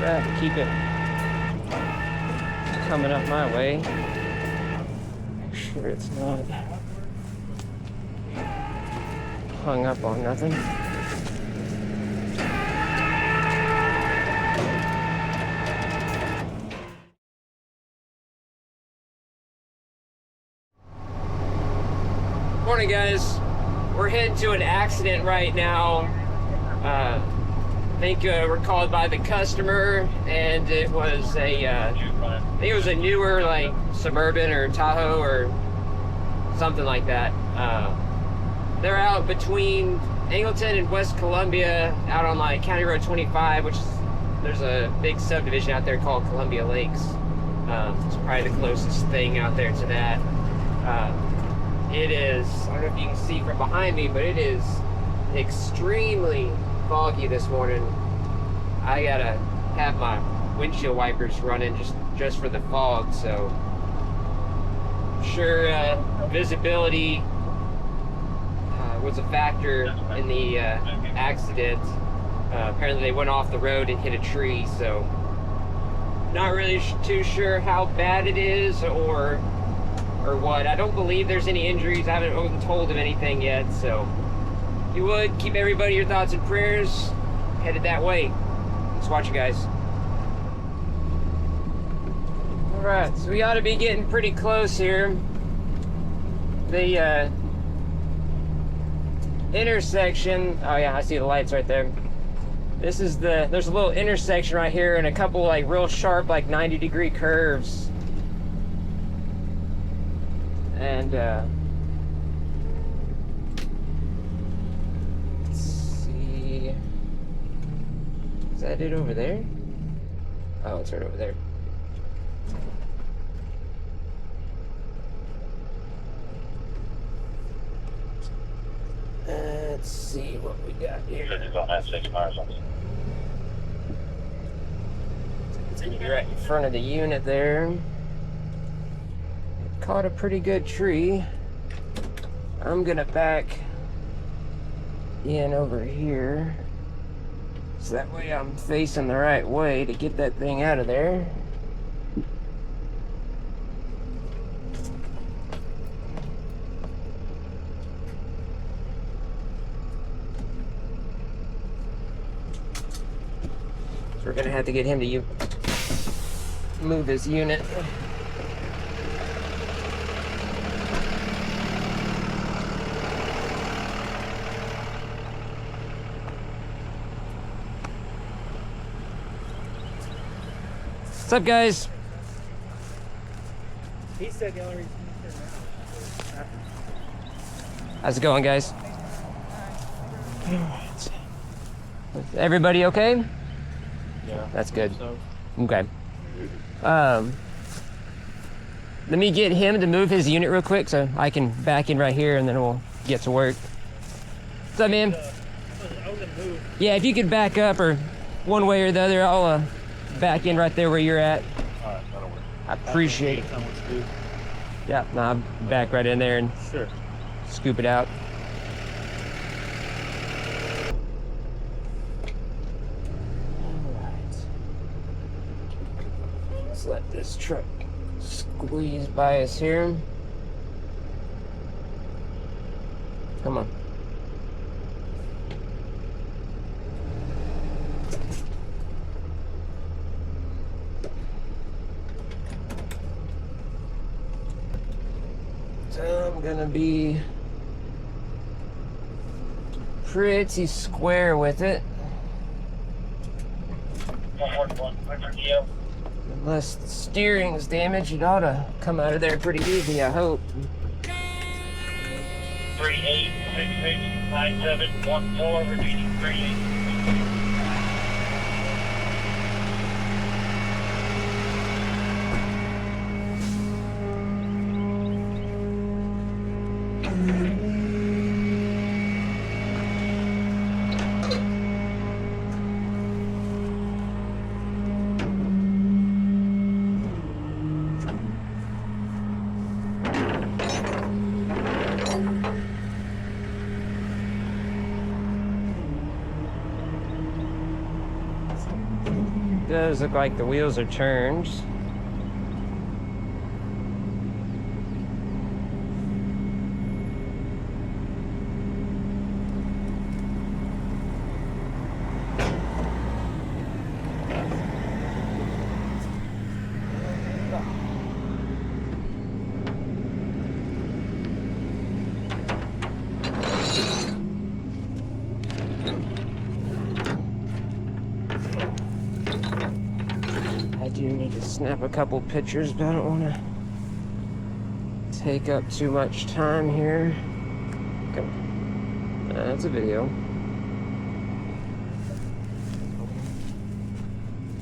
that to keep it coming up my way. Make sure it's not hung up on nothing. Morning, guys. We're heading to an accident right now. I think we're called by the customer, and it was I think it was a newer like Suburban or Tahoe or something like that. They're out between Angleton and West Columbia, out on like County Road 25, which is, there's a big subdivision out there called Columbia Lakes. It's probably the closest thing out there to that. It is, I don't know if you can see from behind me, but it is extremely foggy this morning. I gotta have my windshield wipers running just for the fog, so I'm sure visibility was a factor in the accident. Apparently they went off the road and hit a tree, so not really too sure how bad it is or what. I don't believe there's any injuries. I haven't been told of anything yet, so if you would, keep everybody your thoughts and prayers. Headed that way. Let's watch you guys. Alright, so we ought to be getting pretty close here. The intersection, oh yeah, I see the lights right there. This is there's a little intersection right here and a couple like real sharp like 90-degree curves. And let's see, is that it over there? Oh, it's right over there. Let's see what we got here. It's gonna be right in front of the unit there. Caught a pretty good tree. I'm gonna back in over here so that way I'm facing the right way to get that thing out of there. So we're gonna have to get him to move his unit. What's up, guys? He said the only reason he's here now. How's it going, guys? Everybody okay? Yeah. That's good. So. Okay. Let me get him to move his unit real quick so I can back in right here and then we'll get to work. What's up, man? I was gonna move. Yeah, if you could back up or one way or the other, I'll back in right there where you're at. All right, that'll work. I appreciate it. Yeah, no, I'm back right in there and Sure. scoop it out. Alright. Let's let this truck squeeze by us here. Come on. So I'm gonna be pretty square with it. Unless the steering's damaged, it ought to come out of there pretty easy, I hope. 38669714, repeating 38. Does look like the wheels are turned. I do need to snap a couple pictures, but I don't want to take up too much time here. That's a video.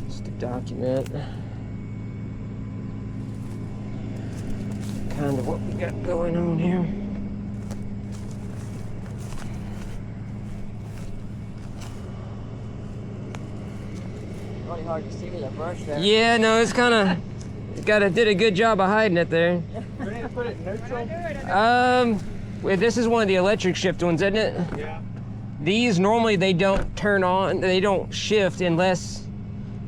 Just to document kind of what we got going on here. Really hard to see with that brush there. Yeah, no, it's kind of did a good job of hiding it there. We need to put it in neutral. Well, this is one of the electric shift ones, isn't it? Yeah. These normally they don't turn on, they don't shift unless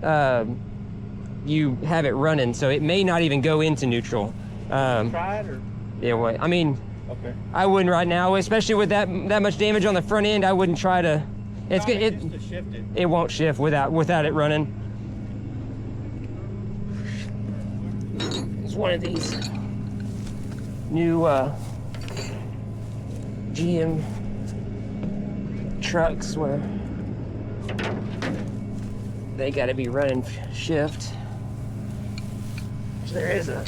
you have it running, so it may not even go into neutral. Try it or? Yeah, well, I mean, Okay. I wouldn't right now, especially with that much damage on the front end. I wouldn't try to. It's good. Just to shift it. It won't shift without it running. It's one of these new GM trucks where they got to be running shift. There is a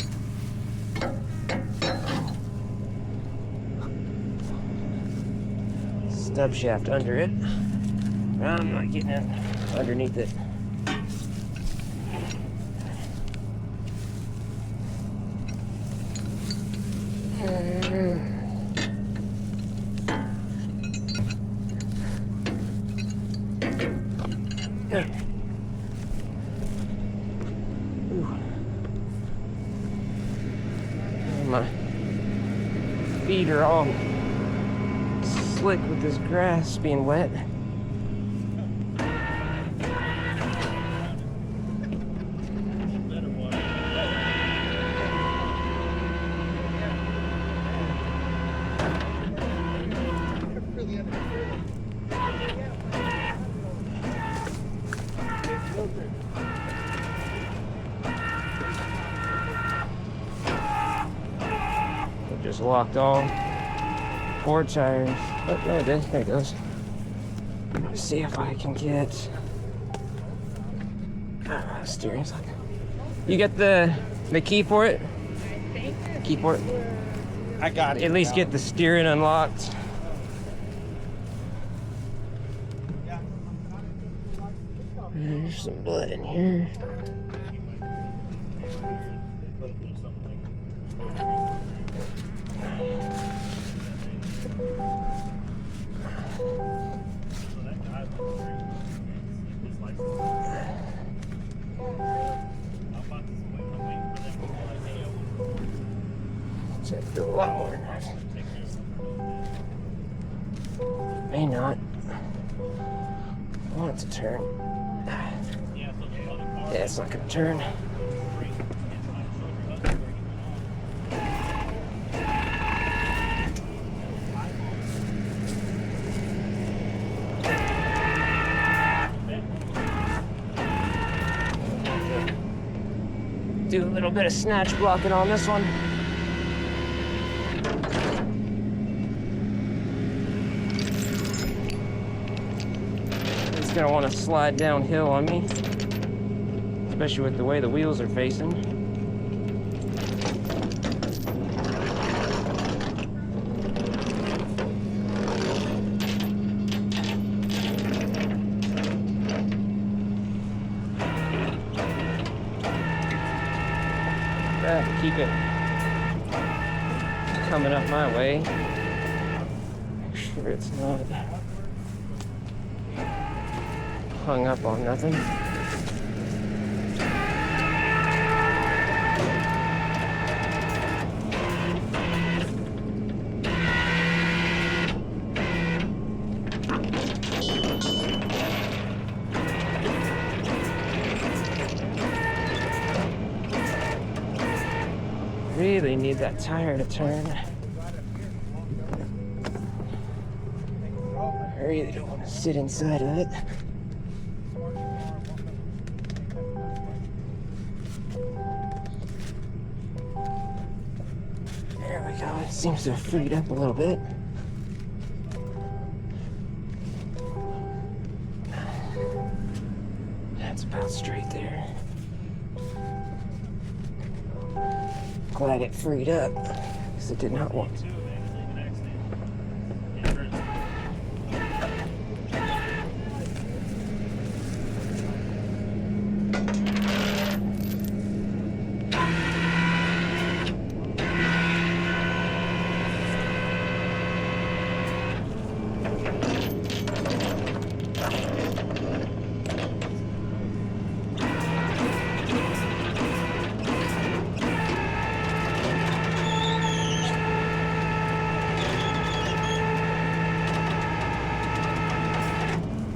stub shaft under it. I'm not getting it underneath it. My feet are all slick with this grass being wet. Just locked all 4 tires. Oh, no, it did. There it goes. Let's see if I can get steering. You get the key for it? Key for it? I got it. At least get the steering unlocked. There's some blood in here. Do a lot more than that. May not want it to turn. Yeah, it's not gonna turn. Do a little bit of snatch blocking on this one. It's gonna want to slide downhill on me, especially with the way the wheels are facing. Keep it coming up my way. Make sure it's not hung up on nothing. really need that tire to turn. I really don't want to sit inside of it. There we go. It seems to have freed up a little bit. That's about straight there. Glad it freed up, because it did not want to.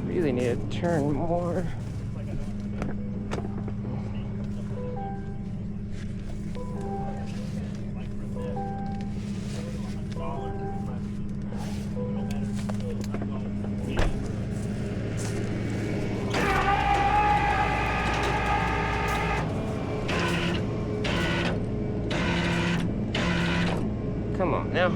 Really need to turn more. Come on now.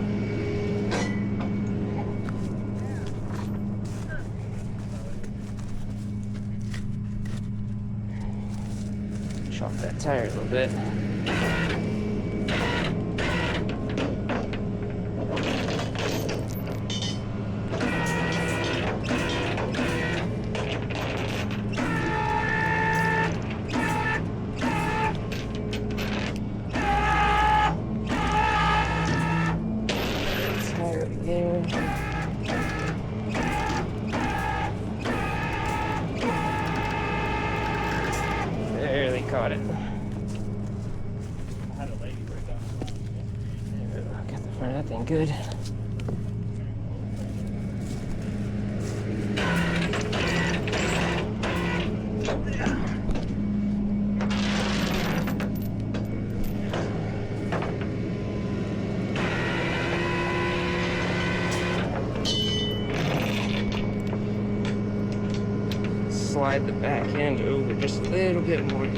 Chop that tire a little bit. Tire there. Barely caught it. Got the front of that thing good. Slide the back end over just a little bit more.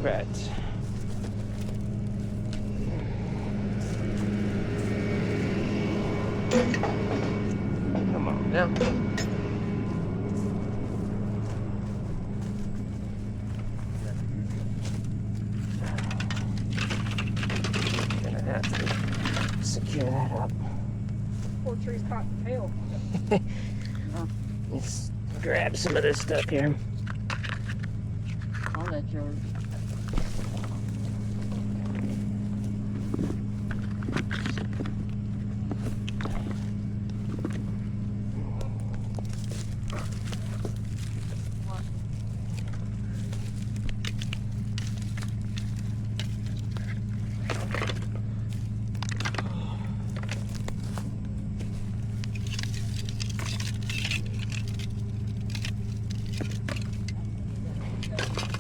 Right. Come on now. Gonna have to secure that up. Poor tree's caught the tail. Let's grab some of this stuff here. I'll let yours.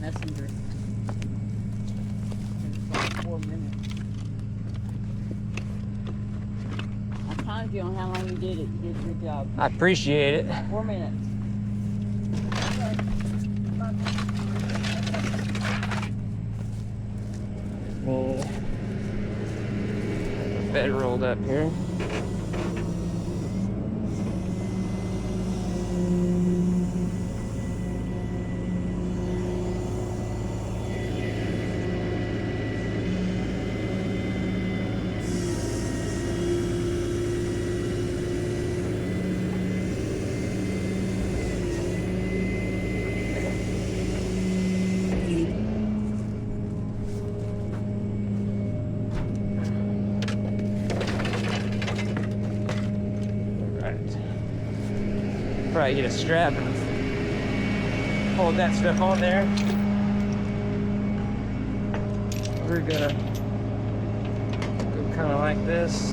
Messenger. It's like 4 minutes. I timed you on how long you did it. You did a good job. I appreciate it. 4 minutes. Bed rolled up here. Probably get a strap and hold that stuff on there. We're gonna go kind of like this.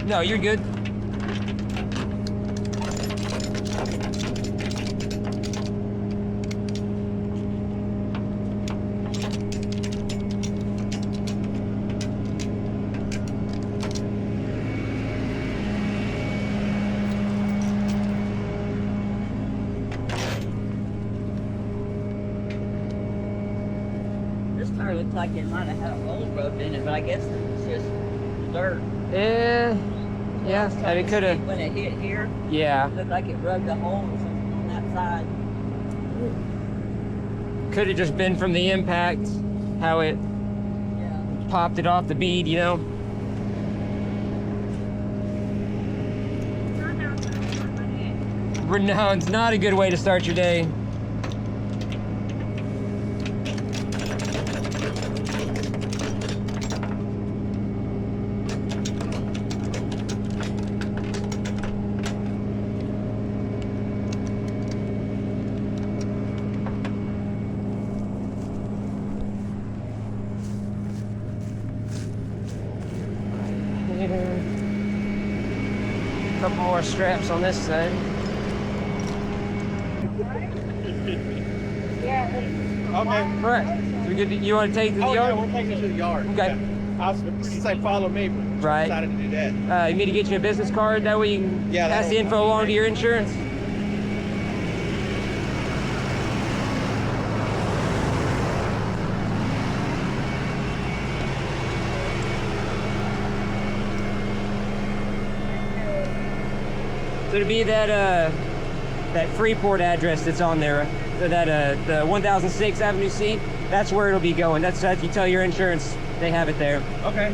No, you're good. This car looks like it might have had a hole rubbed in it, but I guess it's just dirt. Yeah, I mean, it could have. When it hit here, Yeah, it looked like it rubbed a hole or something on that side. could have just been from the impact, how it Yeah. popped it off the bead, you know. Renown's not a good way to start your day. Couple more straps on this side. Okay. All right. So we good. You want to take it to the Oh, yard? yeah, we're taking it to the yard. Okay. Yeah. I was going to say follow me, but Right. decided to do that. You need to get you a business card. That way you can Yeah, pass the that'll- info along to your insurance. So to be that Freeport address that's on there, that the 1006 Avenue C, that's where it'll be going. That's if you tell your insurance, they have it there. Okay.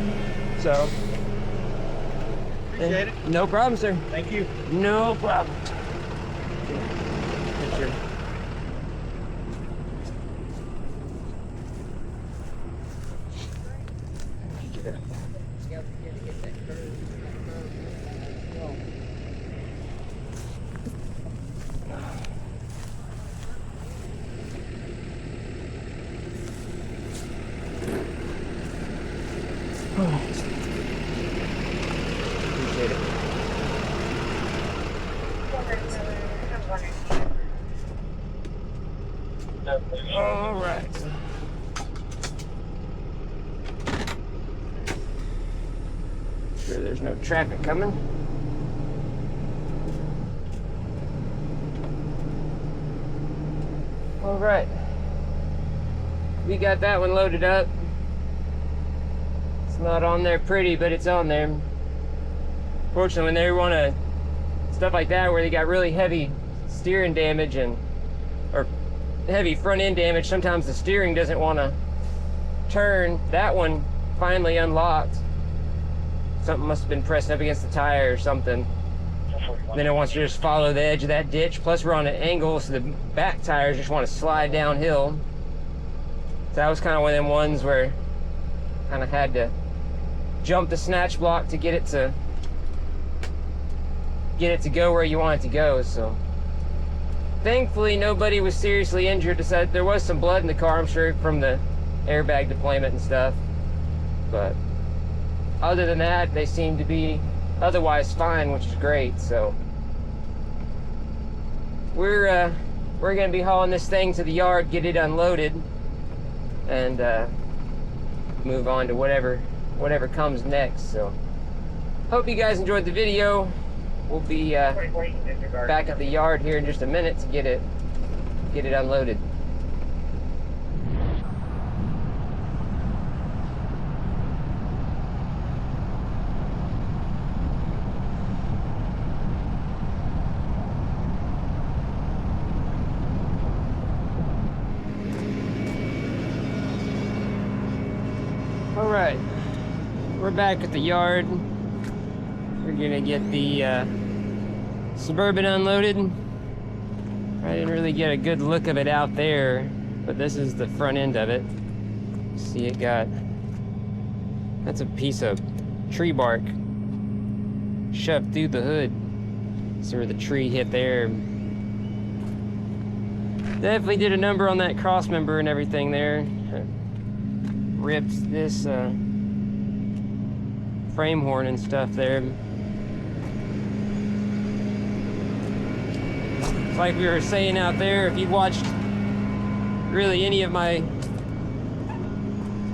So Appreciate it. no problem, sir. Thank you. No problem. Picture. Appreciate it. All right. Sure there's no traffic coming. All right. We got that one loaded up. It's not on there pretty, but it's on there. Fortunately, when they want to stuff like that where they got really heavy steering damage or heavy front end damage, sometimes the steering doesn't want to turn. That one finally unlocked. Something must have been pressed up against the tire or something. Then it wants to just follow the edge of that ditch. Plus we're on an angle, so the back tires just want to slide downhill. So that was kind of one of them ones where kind of had to jump the snatch block to get it to go where you want it to go. So thankfully nobody was seriously injured. There was some blood in the car, I'm sure, from the airbag deployment and stuff, but other than that they seem to be otherwise fine, which is great. So we're gonna be hauling this thing to the yard, get it unloaded, and move on to whatever comes next. So hope you guys enjoyed the video. We'll be back at the yard here in just a minute to get it unloaded. All right, we're back at the yard. We're gonna get the Suburban unloaded. I didn't really get a good look of it out there, but this is the front end of it. See, it got, that's a piece of tree bark shoved through the hood. See where the tree hit there. Definitely did a number on that cross member and everything there. Ripped this frame horn and stuff there. It's like we were saying out there, if you watched really any of my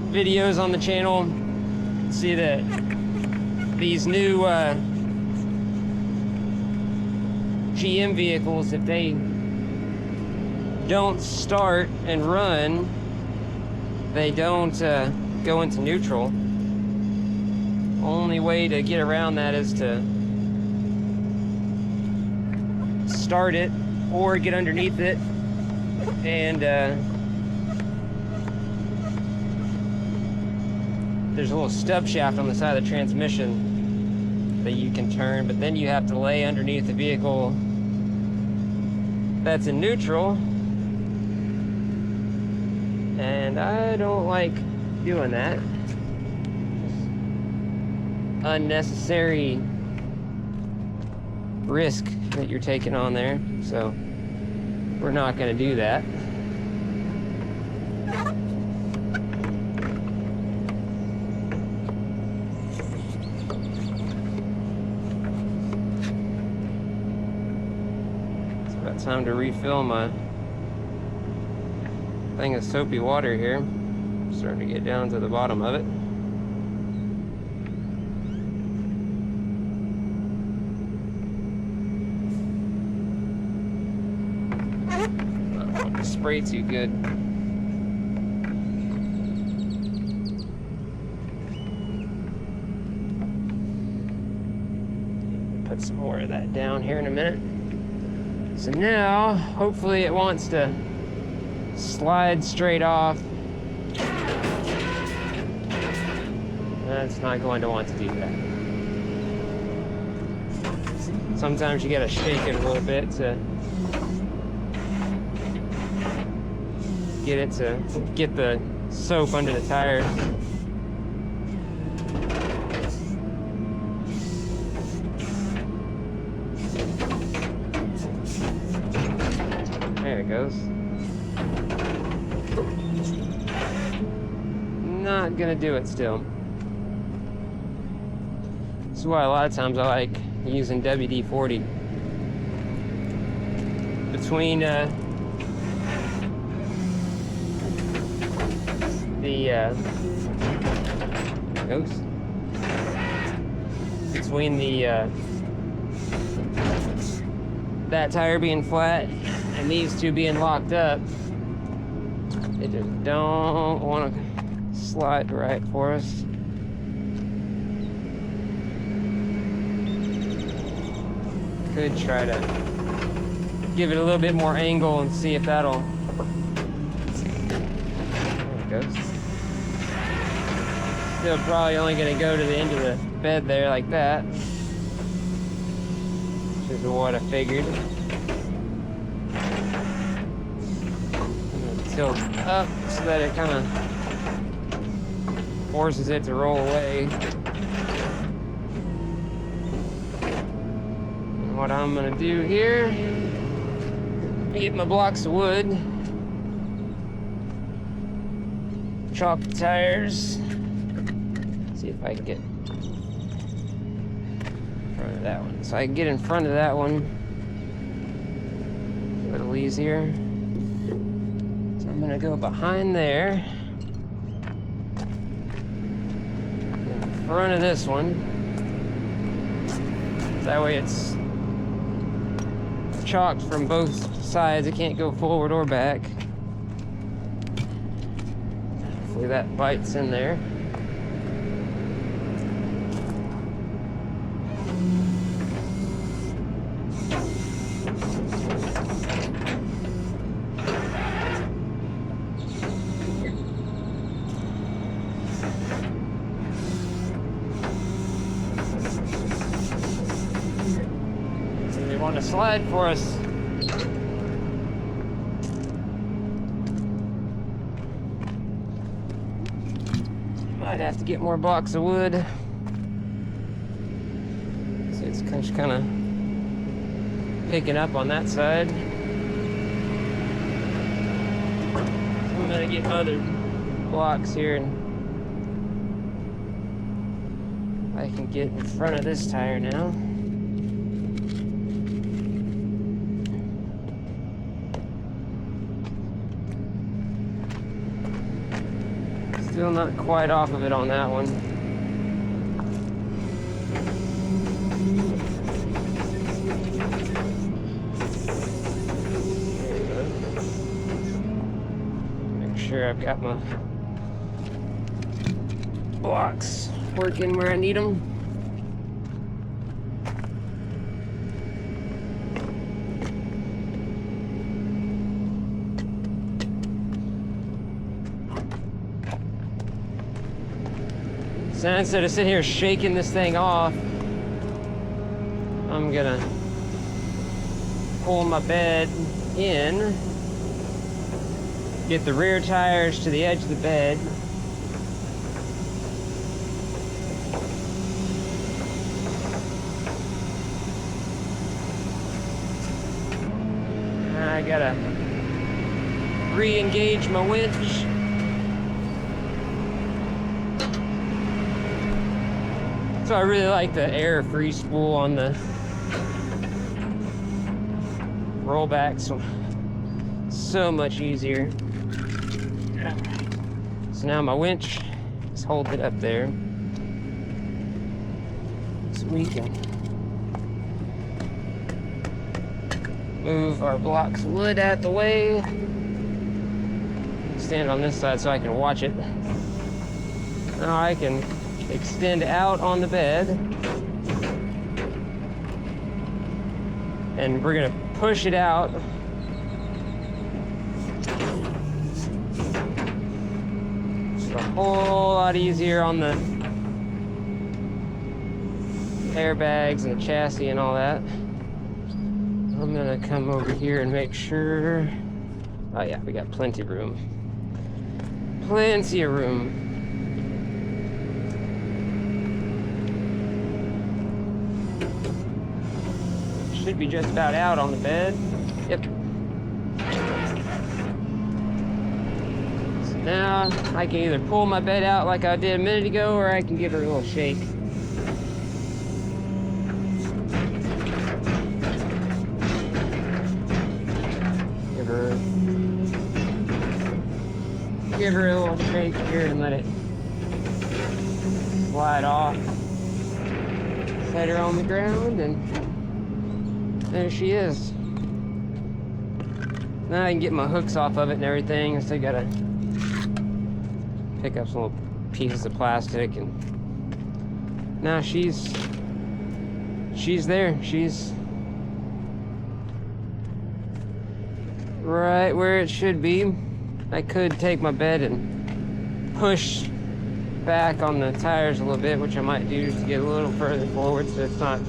videos on the channel, see that these new GM vehicles, if they don't start and run, they don't go into neutral. Only way to get around that is to start it or get underneath it and there's a little stub shaft on the side of the transmission that you can turn, but then you have to lay underneath the vehicle that's in neutral, and I don't like doing that. Unnecessary risk that you're taking on there, so we're not going to do that. It's about time to refill my thing of soapy water here. I'm starting to get down to the bottom of it. Spray too good. Put some more of that down here in a minute. So now, hopefully it wants to slide straight off. That's not going to want to do that. Sometimes you gotta shake it a little bit to get the soap under the tires. There it goes. Not gonna do it still. This is why a lot of times I like using WD-40. Between between the that tire being flat and these two being locked up, they just don't want to slide right for us. Could try to give it a little bit more angle and see if that'll. There it goes. Still probably only going to go to the end of the bed there like that, which is what I figured. I'm going to tilt up so that it kind of forces it to roll away. And what I'm going to do here, get my blocks of wood, chalk the tires. See if I can get in front of that one. So I can get in front of that one a little easier. So I'm gonna go behind there, in front of this one. That way it's chalked from both sides. It can't go forward or back. Hopefully that bites in there. on a slide for us. Might have to get more blocks of wood. So it's kind of picking up on that side. I'm gonna get other blocks here and I can get in front of this tire now. Still not quite off of it on that one. Make sure I've got my blocks working where I need them. So instead of sitting here shaking this thing off, I'm gonna pull my bed in, get the rear tires to the edge of the bed, I gotta re-engage my winch. So I really like the air free spool on the rollback, so much easier. So now my winch is holding it up there, so we can move our blocks of wood out the way. Stand on this side so I can watch it. Now I can extend out on the bed, and we're gonna push it out. It's a whole lot easier on the airbags and the chassis and all that. I'm gonna come over here and make sure. Oh yeah, we got plenty of room. Plenty of room. Should be just about out on the bed. Yep. So now I can either pull my bed out like I did a minute ago, or I can give her a little shake. Give her a little shake here and let it slide off. Set her on the ground, and there she is. Now I can get my hooks off of it and everything. I still gotta pick up some little pieces of plastic, and now she's there. She's right where it should be. I could take my bed and push back on the tires a little bit, which I might do just to get a little further forward so it's not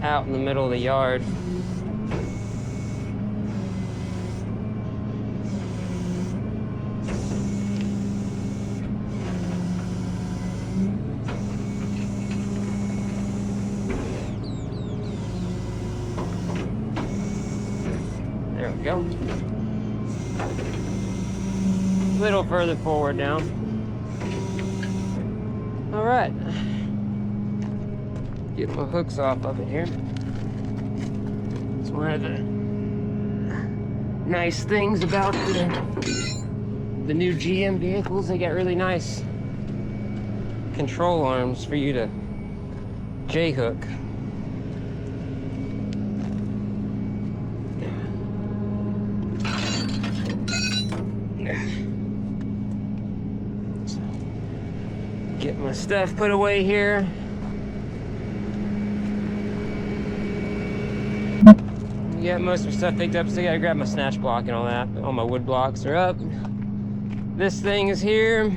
out in the middle of the yard. There we go. A little further forward now. All right. Get my hooks off of it here. It's one of the nice things about the new GM vehicles. They got really nice control arms for you to J-hook. Get my stuff put away here. Got most of my stuff picked up, so I gotta grab my snatch block and all that. All my wood blocks are up. This thing is here.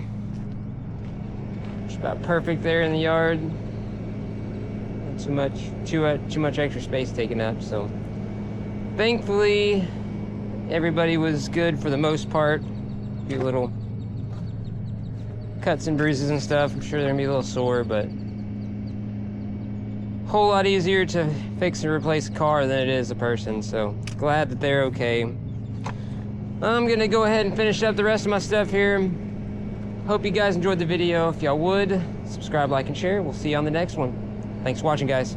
It's about perfect there in the yard. too much extra space taken up. So thankfully everybody was good for the most part. A few little cuts and bruises and stuff. I'm sure they're gonna be a little sore, but whole lot easier to fix and replace a car than it is a person. So glad that they're okay. I'm gonna go ahead and finish up the rest of my stuff here. Hope you guys enjoyed the video. If y'all would, subscribe, like, and share. We'll see you on the next one. Thanks for watching, guys.